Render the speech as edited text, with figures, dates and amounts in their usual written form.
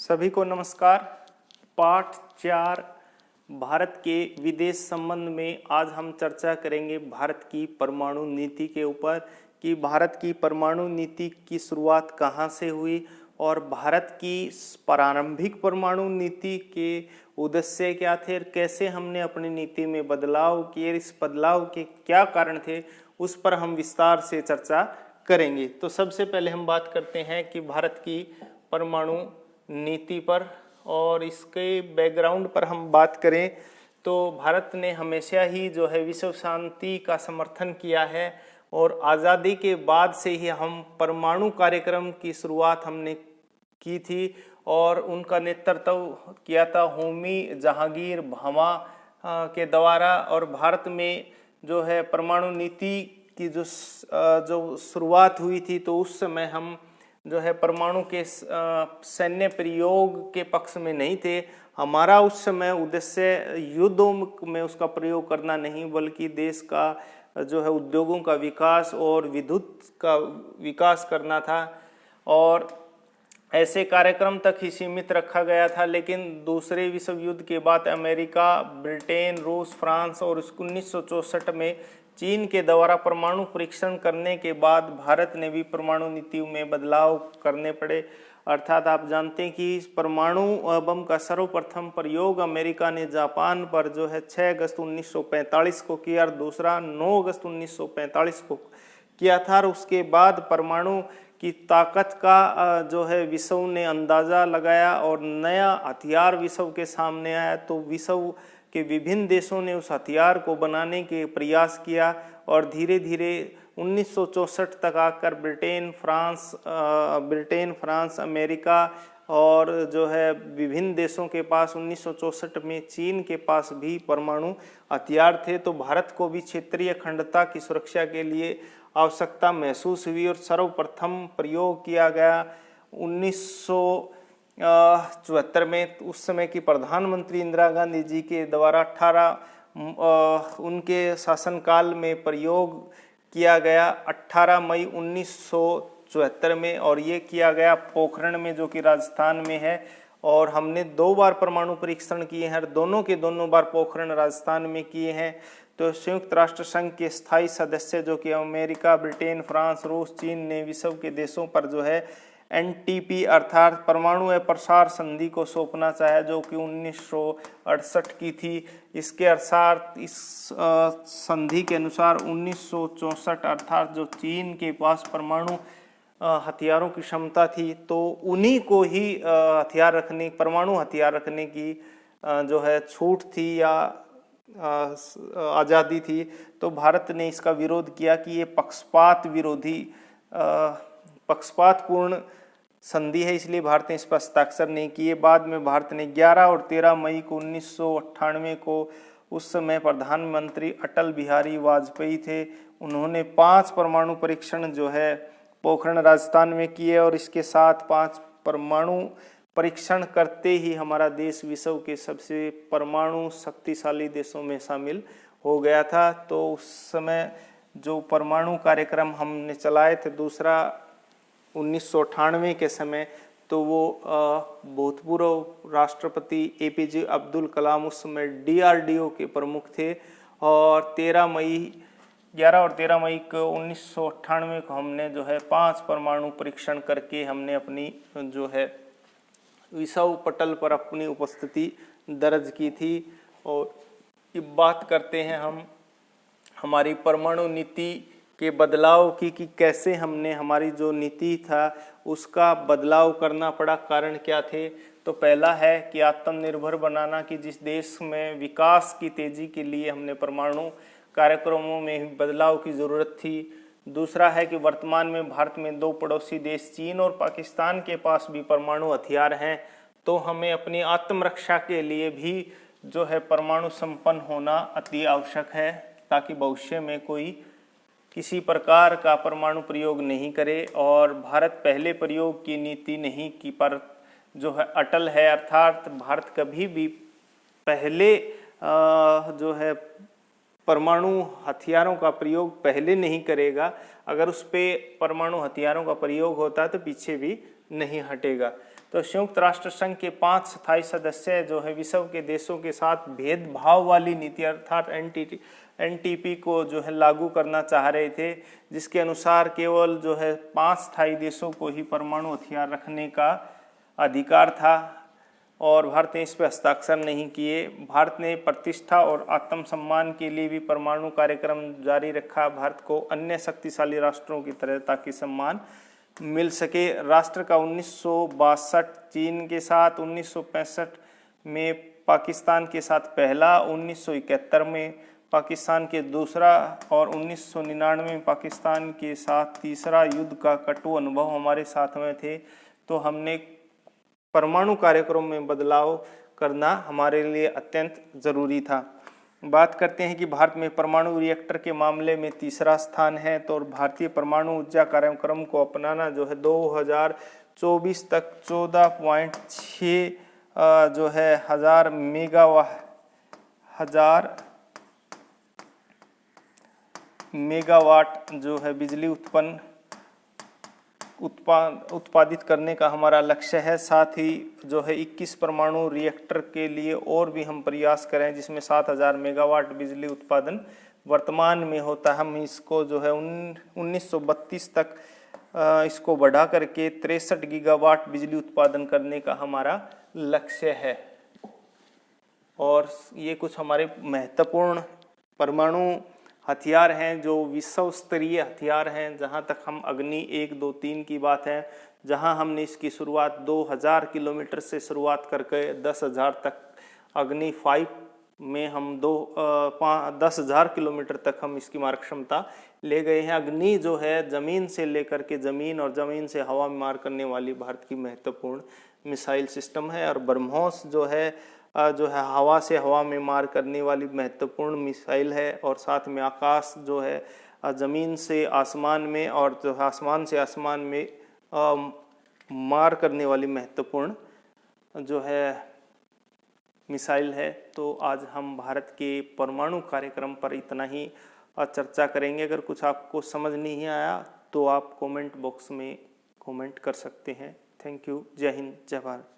सभी को नमस्कार। पाठ 4 भारत के विदेश संबंध में आज हम चर्चा करेंगे भारत की परमाणु नीति के ऊपर कि भारत की परमाणु नीति की शुरुआत कहाँ से हुई और भारत की प्रारंभिक परमाणु नीति के उद्देश्य क्या थे, कैसे हमने अपनी नीति में बदलाव किए, इस बदलाव के क्या कारण थे, उस पर हम विस्तार से चर्चा करेंगे। तो सबसे पहले हम बात करते हैं कि भारत की परमाणु नीति पर और इसके बैकग्राउंड पर हम बात करें तो भारत ने हमेशा ही जो है विश्व शांति का समर्थन किया है और आज़ादी के बाद से ही हम परमाणु कार्यक्रम की शुरुआत हमने की थी और उनका नेतृत्व किया था होमी जहांगीर भाभा के द्वारा। और भारत में जो है परमाणु नीति की जो शुरुआत हुई थी तो उस समय हम जो है परमाणु के सैन्य प्रयोग के पक्ष में नहीं थे। हमारा उस समय उद्देश्य युद्धों में उसका प्रयोग करना नहीं बल्कि देश का जो है उद्योगों का विकास और विद्युत का विकास करना था और ऐसे कार्यक्रम तक ही सीमित रखा गया था। लेकिन दूसरे विश्व युद्ध के बाद अमेरिका, ब्रिटेन, रूस, फ्रांस और 1964 में चीन के द्वारा परमाणु परीक्षण करने के बाद भारत ने भी परमाणु नीति में बदलाव करने पड़े। अर्थात आप जानते हैं कि परमाणु बम का सर्वप्रथम प्रयोग अमेरिका ने जापान पर जो है 6 अगस्त 1945 को किया और दूसरा 9 अगस्त 1945 को किया था। और उसके बाद परमाणु की ताकत का जो है विश्व ने अंदाज़ा लगाया और नया हथियार विश्व के सामने आया तो विश्व के विभिन्न देशों ने उस हथियार को बनाने के प्रयास किया और धीरे धीरे 1964 तक आकर ब्रिटेन, फ्रांस, अमेरिका और जो है विभिन्न देशों के पास 1964 में चीन के पास भी परमाणु हथियार थे। तो भारत को भी क्षेत्रीय अखंडता की सुरक्षा के लिए आवश्यकता महसूस हुई और सर्वप्रथम प्रयोग किया गया 1974 में। उस समय की प्रधानमंत्री इंदिरा गांधी जी के द्वारा उनके शासनकाल में प्रयोग किया गया 18 मई 1974 में और ये किया गया पोखरण में जो कि राजस्थान में है। और हमने 2 बार परमाणु परीक्षण किए हैं और दोनों बार पोखरण राजस्थान में किए हैं। तो संयुक्त राष्ट्र संघ के स्थायी सदस्य जो कि अमेरिका, ब्रिटेन, फ्रांस, रूस, चीन ने विश्व के देशों पर जो है NPT अर्थात परमाणु अप्रसार संधि को सौंपना चाहा जो कि 1968 की थी। इसके अनुसार इस संधि के अनुसार 1964 अर्थात जो चीन के पास परमाणु हथियारों की क्षमता थी तो उन्हीं को ही परमाणु हथियार रखने की जो है छूट थी या आज़ादी थी। तो भारत ने इसका विरोध किया कि ये पक्षपातपूर्ण संधि है, इसलिए भारत ने इस पर हस्ताक्षर नहीं किए। बाद में भारत ने 11 और 13 मई को 1998 को उस समय प्रधानमंत्री अटल बिहारी वाजपेयी थे, उन्होंने 5 परमाणु परीक्षण जो है पोखरण राजस्थान में किए और इसके साथ 5 परमाणु परीक्षण करते ही हमारा देश विश्व के सबसे परमाणु शक्तिशाली देशों में शामिल हो गया था। तो उस समय जो परमाणु कार्यक्रम हमने चलाए थे दूसरा 1998 के समय तो वो भूतपूर्व राष्ट्रपति APJ अब्दुल कलाम उस समय DRDO के प्रमुख थे और 11 और 13 मई को 1998 को हमने जो है 5 परमाणु परीक्षण करके हमने अपनी जो है विश्व पटल पर अपनी उपस्थिति दर्ज की थी। और अब बात करते हैं हम हमारी परमाणु नीति के बदलाव की कि कैसे हमने हमारी जो नीति था उसका बदलाव करना पड़ा, कारण क्या थे। तो पहला है कि आत्मनिर्भर बनाना कि जिस देश में विकास की तेजी के लिए हमने परमाणु कार्यक्रमों में बदलाव की ज़रूरत थी। दूसरा है कि वर्तमान में भारत में 2 पड़ोसी देश चीन और पाकिस्तान के पास भी परमाणु हथियार हैं तो हमें अपनी आत्मरक्षा के लिए भी जो है परमाणु संपन्न होना अति आवश्यक है ताकि भविष्य में कोई किसी प्रकार का परमाणु प्रयोग नहीं करे। और भारत पहले प्रयोग की नीति नहीं की पर जो है अटल है, अर्थात भारत कभी भी पहले जो है परमाणु हथियारों का प्रयोग पहले नहीं करेगा, अगर उस पे परमाणु हथियारों का प्रयोग होता है तो पीछे भी नहीं हटेगा। तो संयुक्त राष्ट्र संघ के 5 स्थायी सदस्य जो है विश्व के देशों के साथ भेदभाव वाली नीति अर्थात एनटीपी को जो है लागू करना चाह रहे थे, जिसके अनुसार केवल जो है 5 स्थायी देशों को ही परमाणु हथियार रखने का अधिकार था और भारत ने इस पर हस्ताक्षर नहीं किए। भारत ने प्रतिष्ठा और आत्मसम्मान के लिए भी परमाणु कार्यक्रम जारी रखा, भारत को अन्य शक्तिशाली राष्ट्रों की तरह ताकि सम्मान मिल सके। राष्ट्र का 1962 चीन के साथ, 1965 में पाकिस्तान के साथ पहला, 1971 में पाकिस्तान के दूसरा और 1999 में पाकिस्तान के साथ तीसरा युद्ध का कटु अनुभव हमारे साथ में थे। तो हमने परमाणु कार्यक्रम में बदलाव करना हमारे लिए अत्यंत जरूरी था। बात करते हैं कि भारत में परमाणु रिएक्टर के मामले में तीसरा स्थान है। तो भारतीय परमाणु ऊर्जा कार्यक्रम को अपनाना जो है 2024 तक 14.6 जो है हजार मेगावाट जो है बिजली उत्पादित करने का हमारा लक्ष्य है। साथ ही जो है 21 परमाणु रिएक्टर के लिए और भी हम प्रयास करें, जिसमें 7000 मेगावाट बिजली उत्पादन वर्तमान में होता है। हम इसको जो है 1932 तक इसको बढ़ा करके 63 गीगावाट बिजली उत्पादन करने का हमारा लक्ष्य है। और ये कुछ हमारे महत्वपूर्ण परमाणु हथियार हैं जो विश्व स्तरीय हथियार हैं। जहां तक हम अग्नि 1, 2, 3 की बात है, जहां हमने इसकी शुरुआत 2000 किलोमीटर से शुरुआत करके 10,000 तक, अग्नि 5 में हम 10,000 किलोमीटर तक हम इसकी मारक क्षमता ले गए हैं। अग्नि जो है जमीन से लेकर के जमीन और जमीन से हवा में मार करने वाली भारत की महत्वपूर्ण मिसाइल सिस्टम है। और ब्रह्मोस जो है हवा से हवा में मार करने वाली महत्वपूर्ण मिसाइल है। और साथ में आकाश जो है ज़मीन से आसमान में और जो है आसमान से आसमान में मार करने वाली महत्वपूर्ण जो है मिसाइल है। तो आज हम भारत के परमाणु कार्यक्रम पर इतना ही चर्चा करेंगे। अगर कुछ आपको समझ नहीं आया तो आप कमेंट बॉक्स में कमेंट कर सकते हैं। Thank you. जय हिंद, जय भारत।